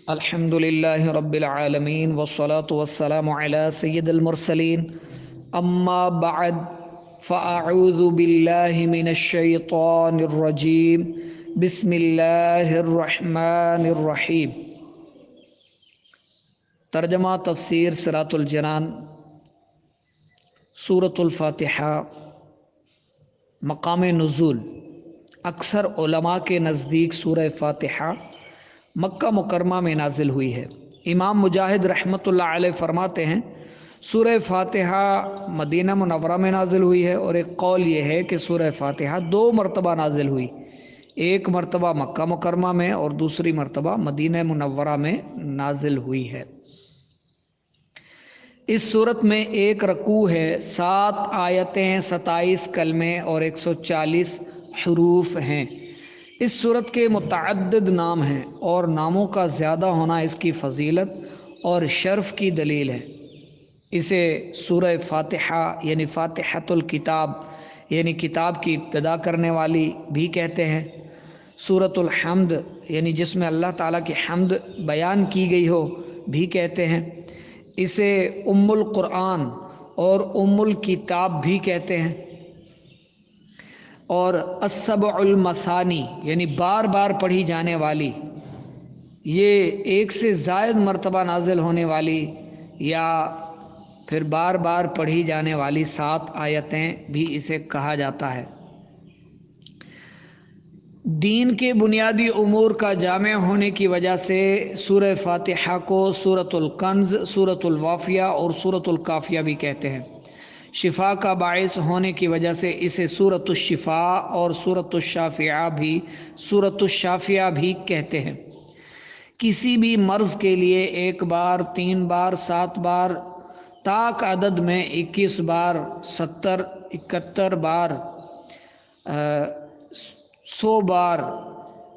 الحمدللہ رب العالمین والصلاة والسلام علی سید المرسلین اما بعد فاعوذ باللہ من الشیطان الرجیم بسم اللہ الرحمن الرحیم۔ ترجمہ تفسیر صراط الجنان، سورۃ الفاتحہ۔ مقام نزول، اکثر علماء کے نزدیک سورہ فاتحہ مکہ مکرمہ میں نازل ہوئی ہے۔ امام مجاہد رحمۃ اللہ علیہ فرماتے ہیں سورہ فاتحہ مدینہ منورہ میں نازل ہوئی ہے، اور ایک قول یہ ہے کہ سورہ فاتحہ 2 مرتبہ نازل ہوئی، ایک مرتبہ مکہ مکرمہ میں اور دوسری مرتبہ مدینہ منورہ میں نازل ہوئی ہے۔ اس صورت میں 1 رکوع ہے، 7 آیتیں، 27 کلمے اور 140 حروف ہیں۔ اس صورت کے متعدد نام ہیں، اور ناموں کا زیادہ ہونا اس کی فضیلت اور شرف کی دلیل ہے۔ اسے سورہ فاتحہ یعنی فاتحۃ الکتاب یعنی کتاب کی ابتدا کرنے والی بھی کہتے ہیں، سورۃ الحمد یعنی جس میں اللہ تعالیٰ کی حمد بیان کی گئی ہو بھی کہتے ہیں، اسے ام القرآن اور ام الکتاب بھی کہتے ہیں، اور السبع المثانی یعنی بار بار پڑھی جانے والی، یہ 1 سے زائد مرتبہ نازل ہونے والی یا پھر بار بار پڑھی جانے والی 7 آیتیں بھی اسے کہا جاتا ہے۔ دین کے بنیادی امور کا جامع ہونے کی وجہ سے سورہ فاتحہ کو سورۃ الکنز، سورۃ الوافیہ اور سورۃ الکافیہ بھی کہتے ہیں۔ شفا کا باعث ہونے کی وجہ سے اسے سورۃ الشفاء اور سورۃ الشافیہ بھی کہتے ہیں۔ کسی بھی مرض کے لیے 1 بار، 3 بار، 7 بار تاک عدد میں 21 بار، 70، 71 بار، 100 بار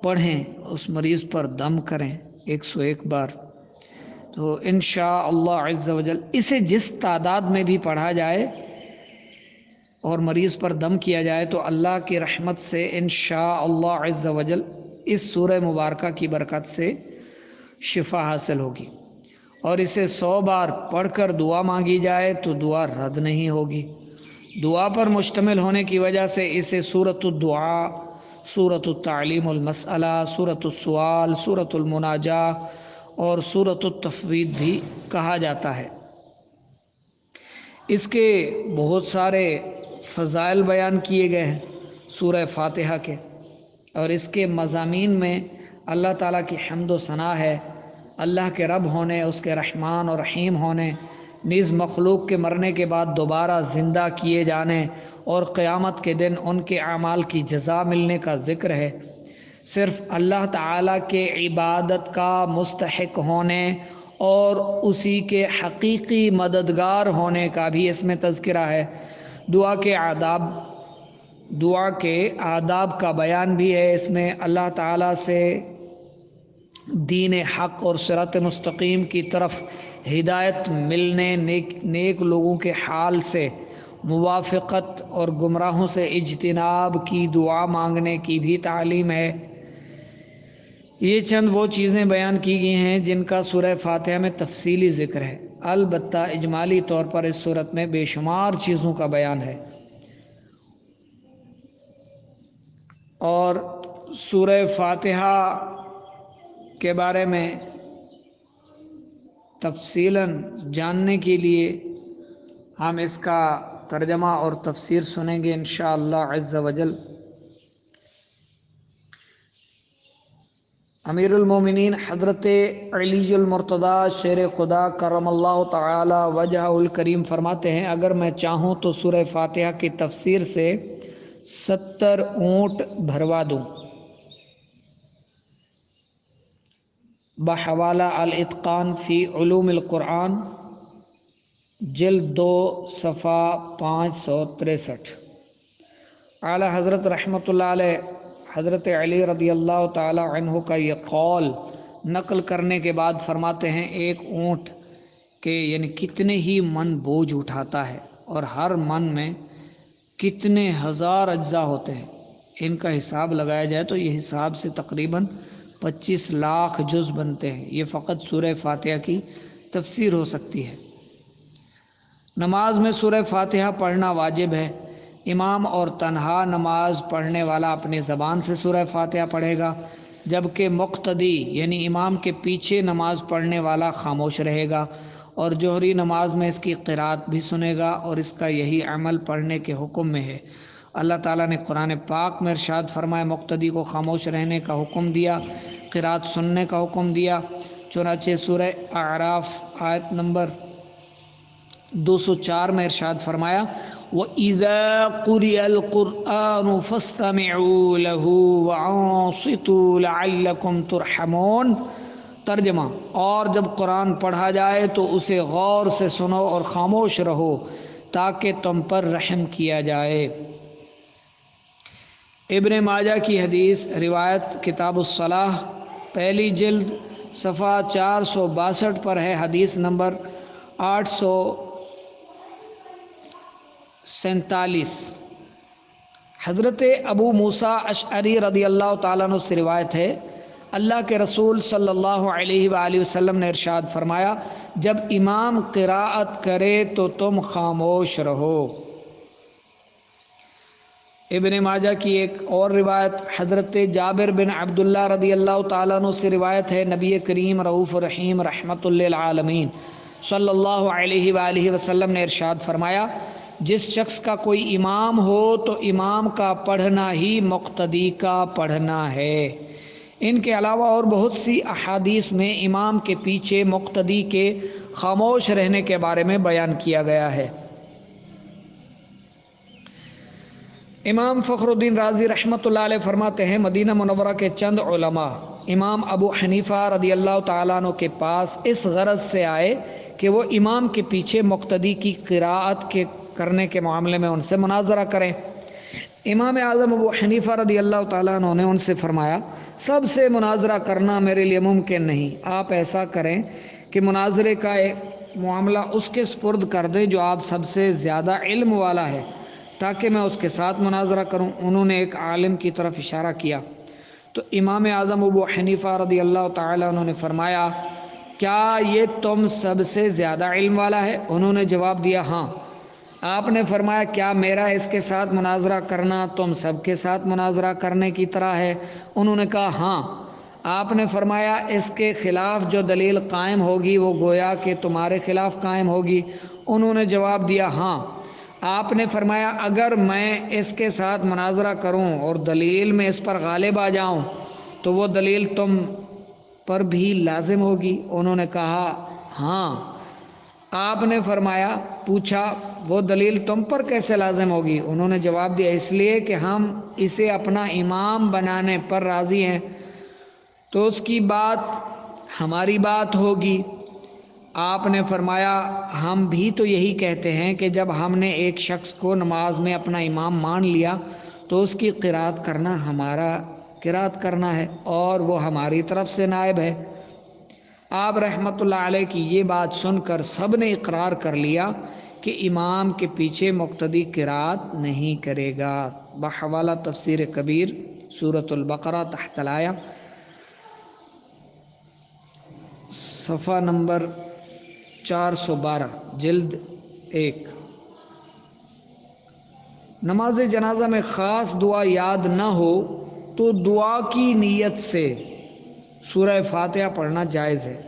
پڑھیں، اس مریض پر دم کریں 101 بار، تو انشاءاللہ عز و جل اسے جس تعداد میں بھی پڑھا جائے اور مریض پر دم کیا جائے تو اللہ کی رحمت سے انشاءاللہ عز و جل اس سورہ مبارکہ کی برکت سے شفا حاصل ہوگی، اور اسے 100 بار پڑھ کر دعا مانگی جائے تو دعا رد نہیں ہوگی۔ دعا پر مشتمل ہونے کی وجہ سے اسے سورۃ الدعاء، سورۃ التعلیم المسئلہ، سورۃ السؤال، سورۃ المناجاہ اور سورۃ التفویض بھی کہا جاتا ہے۔ اس کے بہت سارے فضائل بیان کیے گئے ہیں سورہ فاتحہ کے، اور اس کے مضامین میں اللہ تعالیٰ کی حمد و ثنا ہے، اللہ کے رب ہونے، اس کے رحمان اور رحیم ہونے، نیز مخلوق کے مرنے کے بعد دوبارہ زندہ کیے جانے اور قیامت کے دن ان کے اعمال کی جزا ملنے کا ذکر ہے۔ صرف اللہ تعالیٰ کے عبادت کا مستحق ہونے اور اسی کے حقیقی مددگار ہونے کا بھی اس میں تذکرہ ہے۔ دعا کے آداب کا بیان بھی ہے اس میں۔ اللہ تعالیٰ سے دین حق اور صراط مستقیم کی طرف ہدایت ملنے، نیک لوگوں کے حال سے موافقت اور گمراہوں سے اجتناب کی دعا مانگنے کی بھی تعلیم ہے۔ یہ چند وہ چیزیں بیان کی گئی ہیں جن کا سورہ فاتحہ میں تفصیلی ذکر ہے، البتہ اجمالی طور پر اس صورت میں بے شمار چیزوں کا بیان ہے، اور سورہ فاتحہ کے بارے میں تفصیلاً جاننے کے لیے ہم اس کا ترجمہ اور تفسیر سنیں گے انشاءاللہ عز و جل۔ امیر المومنین حضرت علی المرتضیٰ شیر خدا کرم اللہ تعالی وجہہ الکریم فرماتے ہیں، اگر میں چاہوں تو سورہ فاتحہ کی تفسیر سے 70 اونٹ بھروا دوں۔ بحوالہ الاتقان فی علوم القرآن، جلد 2، صفحہ 563۔ اعلیٰ حضرت رحمۃ اللہ علیہ حضرت علی رضی اللہ تعالی عنہ کا یہ قول نقل کرنے کے بعد فرماتے ہیں، 1 اونٹ کے یعنی کتنے ہی من بوجھ اٹھاتا ہے، اور ہر من میں کتنے ہزار اجزاء ہوتے ہیں، ان کا حساب لگایا جائے تو یہ حساب سے تقریباً 25 لاکھ جز بنتے ہیں۔ یہ فقط سورہ فاتحہ کی تفسیر ہو سکتی ہے۔ نماز میں سورہ فاتحہ پڑھنا واجب ہے۔ امام اور تنہا نماز پڑھنے والا اپنی زبان سے سورہ فاتحہ پڑھے گا، جبکہ مقتدی یعنی امام کے پیچھے نماز پڑھنے والا خاموش رہے گا اور جوہری نماز میں اس کی قرات بھی سنے گا، اور اس کا یہی عمل پڑھنے کے حکم میں ہے۔ اللہ تعالیٰ نے قرآن پاک میں ارشاد فرمایا، مقتدی کو خاموش رہنے کا حکم دیا، قرات سننے کا حکم دیا۔ چنانچہ سورہ اعراف آیت نمبر 204 میں ارشاد فرمایا، وَإِذَا قُرِئَ الْقُرْآنُ فَاسْتَمِعُوا لَهُ وَأَنصِتُوا لَعَلَّكُمْ تُرْحَمُونَ۔ ترجمہ، اور جب قرآن پڑھا جائے تو اسے غور سے سنو اور خاموش رہو تاکہ تم پر رحم کیا جائے۔ ابن ماجہ کی حدیث، روایت کتاب الصلاح پہلی جلد صفحہ 462 پر ہے، حدیث نمبر 847۔ حضرت ابو موسیٰ اشعری رضی اللہ تعالیٰ عنہ سے روایت ہے، اللہ کے رسول صلی اللہ علیہ وآلہ وسلم نے ارشاد فرمایا، جب امام قراءت کرے تو تم خاموش رہو۔ ابن ماجہ کی ایک اور روایت حضرت جابر بن عبداللہ رضی اللہ تعالیٰ عنہ سے روایت ہے، نبی کریم رؤوف رحیم رحمۃ للعالمین صلی اللہ علیہ وآلہ وسلم نے ارشاد فرمایا، جس شخص کا کوئی امام ہو تو امام کا پڑھنا ہی مقتدی کا پڑھنا ہے۔ ان کے علاوہ اور بہت سی احادیث میں امام کے پیچھے مقتدی کے خاموش رہنے کے بارے میں بیان کیا گیا ہے۔ امام فخر الدین رازی رحمۃ اللہ علیہ فرماتے ہیں، مدینہ منورہ کے چند علماء امام ابو حنیفہ رضی اللہ تعالیٰ عنہ کے پاس اس غرض سے آئے کہ وہ امام کے پیچھے مقتدی کی قراءت کرنے کے معاملے میں ان سے مناظرہ کریں۔ امام اعظم ابو حنیفہ رضی اللہ تعالیٰ عنہ نے ان سے فرمایا، سب سے مناظرہ کرنا میرے لیے ممکن نہیں، آپ ایسا کریں کہ مناظرے کا معاملہ اس کے سپرد کر دیں جو آپ سب سے زیادہ علم والا ہے، تاکہ میں اس کے ساتھ مناظرہ کروں۔ انہوں نے ایک عالم کی طرف اشارہ کیا تو امام اعظم ابو حنیفہ رضی اللہ تعالیٰ عنہ نے فرمایا، کیا یہ تم سب سے زیادہ علم والا ہے؟ انہوں نے جواب دیا، ہاں۔ آپ نے فرمایا، کیا میرا اس کے ساتھ مناظرہ کرنا تم سب کے ساتھ مناظرہ کرنے کی طرح ہے؟ انہوں نے کہا، ہاں۔ آپ نے فرمایا، اس کے خلاف جو دلیل قائم ہوگی وہ گویا کہ تمہارے خلاف قائم ہوگی؟ انہوں نے جواب دیا، ہاں۔ آپ نے فرمایا، اگر میں اس کے ساتھ مناظرہ کروں اور دلیل میں اس پر غالب آ جاؤں تو وہ دلیل تم پر بھی لازم ہوگی؟ انہوں نے کہا، ہاں۔ آپ نے پوچھا، وہ دلیل تم پر کیسے لازم ہوگی؟ انہوں نے جواب دیا، اس لیے کہ ہم اسے اپنا امام بنانے پر راضی ہیں، تو اس کی بات ہماری بات ہوگی۔ آپ نے فرمایا، ہم بھی تو یہی کہتے ہیں کہ جب ہم نے ایک شخص کو نماز میں اپنا امام مان لیا تو اس کی قرات کرنا ہمارا قرات کرنا ہے اور وہ ہماری طرف سے نائب ہے۔ آپ رحمۃ اللہ علیہ کی یہ بات سن کر سب نے اقرار کر لیا کہ امام کے پیچھے مقتدی قرات نہیں کرے گا۔ بحوالہ تفسیر کبیر سورۃ البقرہ تحت الآیہ، صفحہ نمبر 412، جلد 1۔ نماز جنازہ میں خاص دعا یاد نہ ہو تو دعا کی نیت سے سورہ فاتحہ پڑھنا جائز ہے،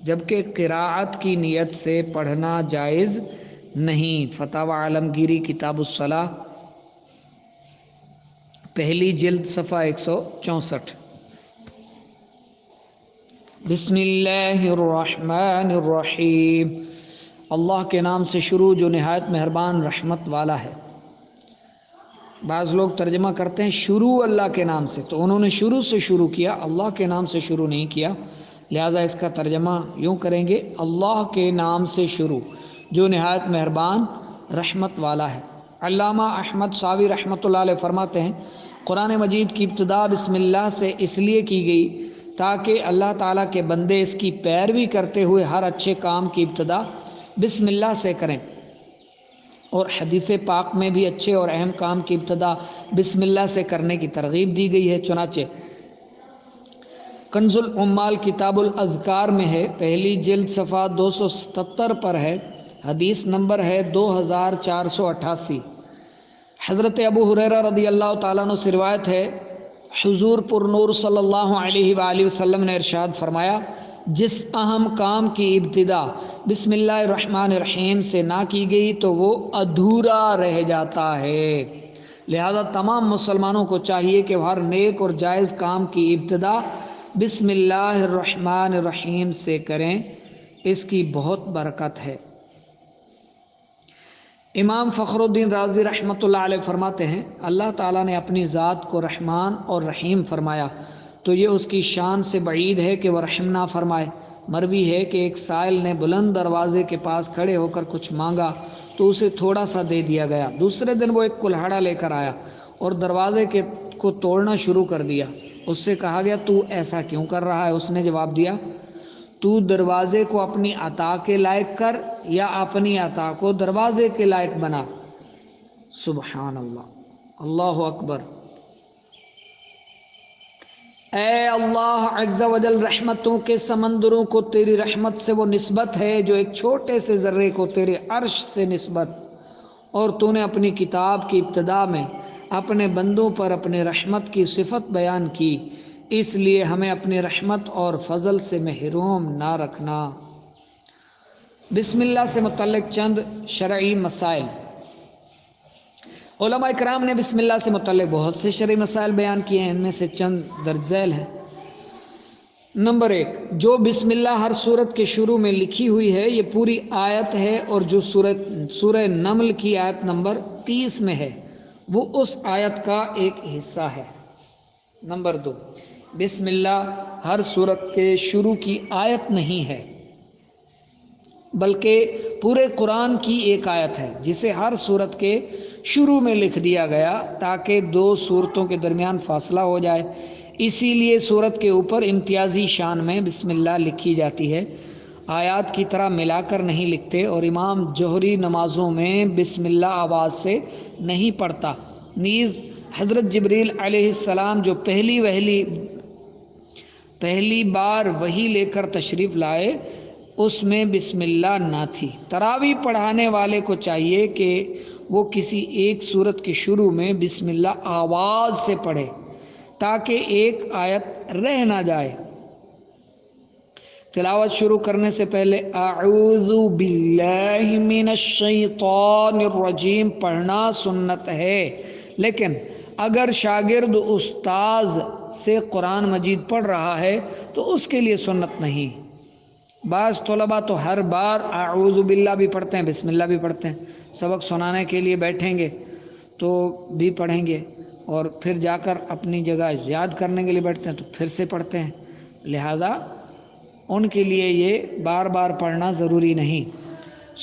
جبکہ قراءت کی نیت سے پڑھنا جائز نہیں۔ فتاوی عالمگیری کتاب الصلاح پہلی جلد صفحہ 164۔ بسم اللہ الرحمن الرحیم، اللہ کے نام سے شروع جو نہایت مہربان رحمت والا ہے۔ بعض لوگ ترجمہ کرتے ہیں شروع اللہ کے نام سے، تو انہوں نے شروع سے شروع کیا، اللہ کے نام سے شروع نہیں کیا، لہذا اس کا ترجمہ یوں کریں گے، اللہ کے نام سے شروع جو نہایت مہربان رحمت والا ہے۔ علامہ احمد صاوی رحمۃ اللہ علیہ فرماتے ہیں، قرآن مجید کی ابتدا بسم اللہ سے اس لیے کی گئی تاکہ اللہ تعالیٰ کے بندے اس کی پیروی کرتے ہوئے ہر اچھے کام کی ابتدا بسم اللہ سے کریں، اور حدیث پاک میں بھی اچھے اور اہم کام کی ابتدا بسم اللہ سے کرنے کی ترغیب دی گئی ہے۔ چنانچہ کنز العمال کتاب الاذکار میں ہے، پہلی جلد صفحہ 277 پر ہے، حدیث نمبر ہے 2488۔ حضرت ابو ہریرہ رضی اللہ تعالیٰ عنہ سے روایت ہے، حضور پر نور صلی اللہ علیہ وآلہ وسلم نے ارشاد فرمایا، جس اہم کام کی ابتدا بسم اللہ الرحمن الرحیم سے نہ کی گئی تو وہ ادھورا رہ جاتا ہے۔ لہذا تمام مسلمانوں کو چاہیے کہ وہ ہر نیک اور جائز کام کی ابتدا بسم اللہ الرحمن الرحیم سے کریں، اس کی بہت برکت ہے۔ امام فخر الدین رازی رحمۃ اللہ علیہ فرماتے ہیں، اللہ تعالیٰ نے اپنی ذات کو رحمان اور رحیم فرمایا تو یہ اس کی شان سے بعید ہے کہ وہ رحم نہ فرمائے۔ مروی ہے کہ ایک سائل نے بلند دروازے کے پاس کھڑے ہو کر کچھ مانگا تو اسے تھوڑا سا دے دیا گیا۔ دوسرے دن وہ ایک کلہاڑا لے کر آیا اور دروازے کو توڑنا شروع کر دیا۔ اس سے کہا گیا، تو ایسا کیوں کر رہا ہے؟ اس نے جواب دیا، تو دروازے کو اپنی عطا کے لائق کر یا اپنی عطا کو دروازے کے لائق بنا۔ سبحان اللہ، اللہ اکبر۔ اے اللہ عز و جل، رحمتوں کے سمندروں کو تیری رحمت سے وہ نسبت ہے جو ایک چھوٹے سے ذرے کو تیرے عرش سے نسبت، اور تو نے اپنی کتاب کی ابتدا میں اپنے بندوں پر اپنے رحمت کی صفت بیان کی، اس لیے ہمیں اپنی رحمت اور فضل سے محروم نہ رکھنا۔ بسم اللہ سے متعلق چند شرعی مسائل۔ علماء کرام نے بسم اللہ سے متعلق بہت سے شرعی مسائل بیان کیے ہیں، ان میں سے چند درج ذیل ہیں۔ نمبر 1، جو بسم اللہ ہر سورت کے شروع میں لکھی ہوئی ہے یہ پوری آیت ہے، اور جو سورہ نمل کی آیت نمبر 30 میں ہے وہ اس آیت کا ایک حصہ ہے۔ نمبر 2، بسم اللہ ہر سورت کے شروع کی آیت نہیں ہے، بلکہ پورے قرآن کی ایک آیت ہے جسے ہر سورت کے شروع میں لکھ دیا گیا تاکہ دو سورتوں کے درمیان فاصلہ ہو جائے۔ اسی لیے سورت کے اوپر امتیازی شان میں بسم اللہ لکھی جاتی ہے، آیات کی طرح ملا کر نہیں لکھتے، اور امام جوہری نمازوں میں بسم اللہ آواز سے نہیں پڑھتا۔ نیز حضرت جبریل علیہ السلام جو پہلی بار وحی لے کر تشریف لائے اس میں بسم اللہ نہ تھی۔ تراویح پڑھانے والے کو چاہیے کہ وہ کسی ایک سورت کے شروع میں بسم اللہ آواز سے پڑھے تاکہ ایک آیت رہ نہ جائے۔ تلاوت شروع کرنے سے پہلے اعوذ باللہ من الشیطان الرجیم پڑھنا سنت ہے، لیکن اگر شاگرد استاذ سے قرآن مجید پڑھ رہا ہے تو اس کے لیے سنت نہیں۔ بعض طلباء تو ہر بار اعوذ باللہ بھی پڑھتے ہیں، بسم اللہ بھی پڑھتے ہیں، سبق سنانے کے لیے بیٹھیں گے تو بھی پڑھیں گے، اور پھر جا کر اپنی جگہ یاد کرنے کے لیے بیٹھتے ہیں تو پھر سے پڑھتے ہیں، لہذا ان کے لیے یہ بار بار پڑھنا ضروری نہیں۔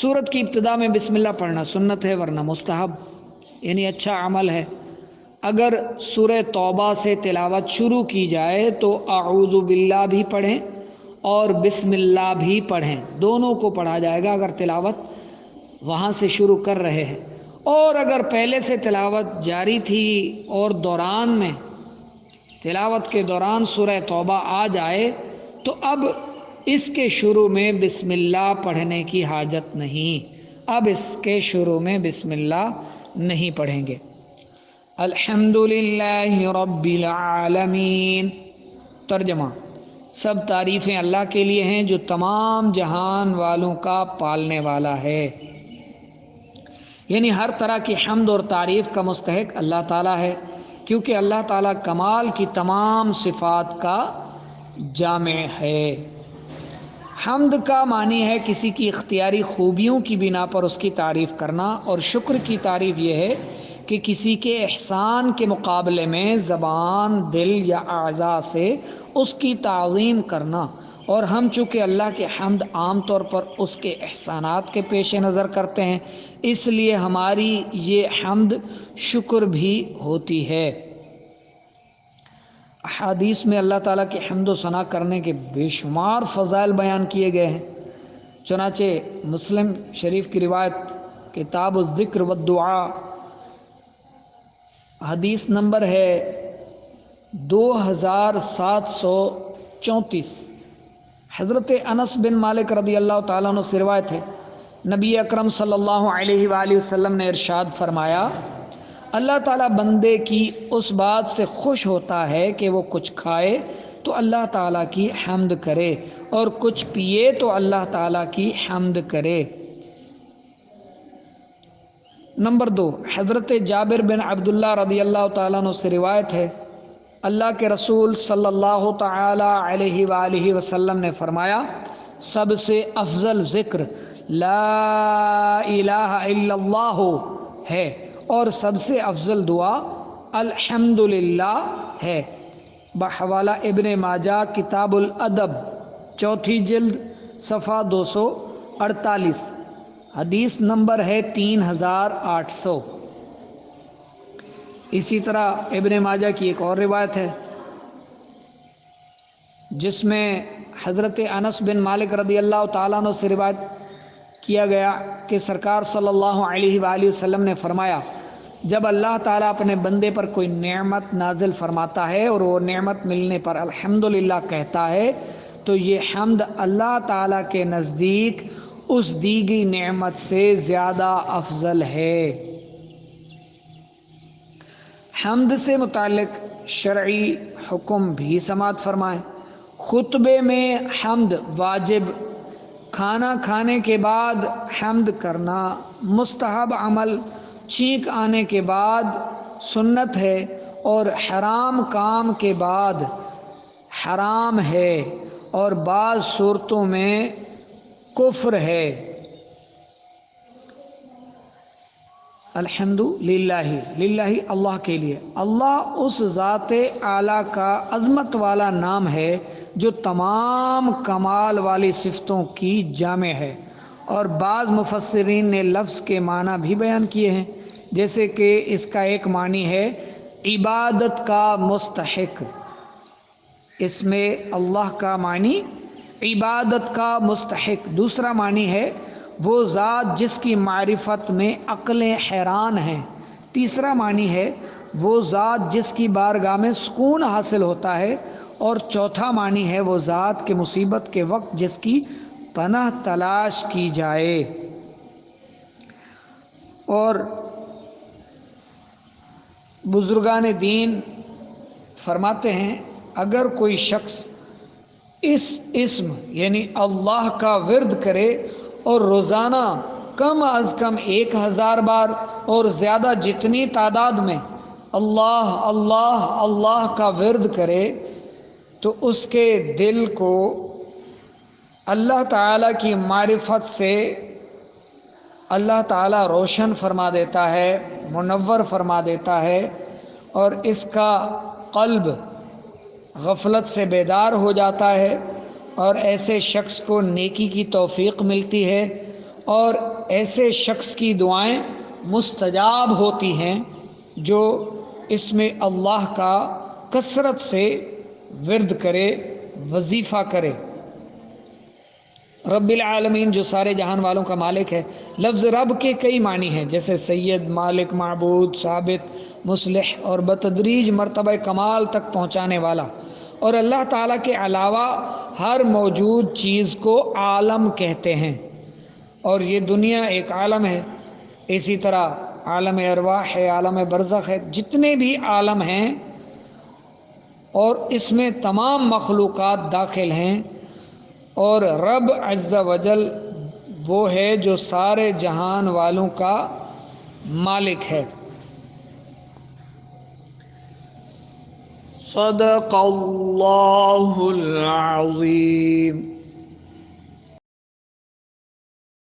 سورت کی ابتدا میں بسم اللہ پڑھنا سنت ہے، ورنہ مستحب یعنی اچھا عمل ہے۔ اگر سورہ توبہ سے تلاوت شروع کی جائے تو اعوذ باللہ بھی پڑھیں اور بسم اللہ بھی پڑھیں، دونوں کو پڑھا جائے گا اگر تلاوت وہاں سے شروع کر رہے ہیں۔ اور اگر پہلے سے تلاوت جاری تھی اور تلاوت کے دوران سورہ توبہ آ جائے تو اب اس کے شروع میں بسم اللہ پڑھنے کی حاجت نہیں، اب اس کے شروع میں بسم اللہ نہیں پڑھیں گے۔ الحمدللہ رب العالمین۔ ترجمہ، سب تعریفیں اللہ کے لیے ہیں جو تمام جہان والوں کا پالنے والا ہے، یعنی ہر طرح کی حمد اور تعریف کا مستحق اللہ تعالیٰ ہے، کیونکہ اللہ تعالیٰ کمال کی تمام صفات کا جامع ہے۔ حمد کا معنی ہے کسی کی اختیاری خوبیوں کی بنا پر اس کی تعریف کرنا، اور شکر کی تعریف یہ ہے کہ کسی کے احسان کے مقابلے میں زبان، دل یا اعضاء سے اس کی تعظیم کرنا، اور ہم چونکہ اللہ کے حمد عام طور پر اس کے احسانات کے پیش نظر کرتے ہیں، اس لیے ہماری یہ حمد شکر بھی ہوتی ہے۔ احادیث میں اللہ تعالیٰ کی حمد و ثنا کرنے کے بے شمار فضائل بیان کیے گئے ہیں، چنانچہ مسلم شریف کی روایت کتاب الذکر والدعاء حدیث نمبر ہے 2783، 34۔ حضرت انس بن مالک رضی اللہ تعالیٰ عنہ سے روایت ہے، نبی اکرم صلی اللہ علیہ وآلہ وسلم نے ارشاد فرمایا، اللہ تعالیٰ بندے کی اس بات سے خوش ہوتا ہے کہ وہ کچھ کھائے تو اللہ تعالیٰ کی حمد کرے اور کچھ پیے تو اللہ تعالیٰ کی حمد کرے۔ نمبر 2، حضرت جابر بن عبداللہ رضی اللہ تعالیٰ عنہ سے روایت ہے، اللہ کے رسول صلی اللہ تعالی علیہ وآلہ وسلم نے فرمایا، سب سے افضل ذکر لا الہ الا اللہ ہے اور سب سے افضل دعا الحمدللہ ہے۔ بحوالہ ابن ماجہ کتاب الادب 4 جلد صفحہ 248، حدیث نمبر ہے 3800۔ اسی طرح ابن ماجہ کی ایک اور روایت ہے جس میں حضرت انس بن مالک رضی اللہ تعالیٰ عنہ سے روایت کیا گیا کہ سرکار صلی اللہ علیہ وآلہ وسلم نے فرمایا، جب اللہ تعالیٰ اپنے بندے پر کوئی نعمت نازل فرماتا ہے اور وہ نعمت ملنے پر الحمدللہ کہتا ہے تو یہ حمد اللہ تعالیٰ کے نزدیک اس دی گئی نعمت سے زیادہ افضل ہے۔ حمد سے متعلق شرعی حکم بھی سماعت فرمائیں۔ خطبے میں حمد واجب، کھانا کھانے کے بعد حمد کرنا مستحب عمل، چھینک آنے کے بعد سنت ہے اور حرام کام کے بعد حرام ہے اور بعض صورتوں میں کفر ہے۔ الحمدللہ، للہ اللہ کے لیے۔ اللہ اس ذات اعلیٰ کا عظمت والا نام ہے جو تمام کمال والی صفتوں کی جامع ہے، اور بعض مفسرین نے لفظ کے معنی بھی بیان کیے ہیں، جیسے کہ اس کا ایک معنی ہے عبادت کا مستحق، اس میں اللہ کا معنی عبادت کا مستحق۔ دوسرا معنی ہے وہ ذات جس کی معرفت میں عقلیں حیران ہیں۔ تیسرا معنی ہے وہ ذات جس کی بارگاہ میں سکون حاصل ہوتا ہے، اور چوتھا معنی ہے وہ ذات کے مصیبت کے وقت جس کی پناہ تلاش کی جائے۔ اور بزرگان دین فرماتے ہیں اگر کوئی شخص اس اسم یعنی اللہ کا ورد کرے اور روزانہ کم از کم 1000 بار اور زیادہ جتنی تعداد میں اللہ اللہ اللہ کا ورد کرے تو اس کے دل کو اللہ تعالیٰ کی معرفت سے اللہ تعالیٰ روشن فرما دیتا ہے، منور فرما دیتا ہے، اور اس کا قلب غفلت سے بیدار ہو جاتا ہے، اور ایسے شخص کو نیکی کی توفیق ملتی ہے، اور ایسے شخص کی دعائیں مستجاب ہوتی ہیں جو اس میں اللہ کا کثرت سے ورد کرے، وظیفہ کرے۔ رب العالمین جو سارے جہان والوں کا مالک ہے، لفظ رب کے کئی معنی ہیں، جیسے سید، مالک، معبود، ثابت، مصلح اور بتدریج مرتبہ کمال تک پہنچانے والا۔ اور اللہ تعالیٰ کے علاوہ ہر موجود چیز کو عالم کہتے ہیں، اور یہ دنیا ایک عالم ہے۔ اسی طرح عالم ارواح ہے، عالم برزخ ہے، جتنے بھی عالم ہیں اور اس میں تمام مخلوقات داخل ہیں، اور رب عز و جل وہ ہے جو سارے جہان والوں کا مالک ہے۔ صدق اللہ العظیم۔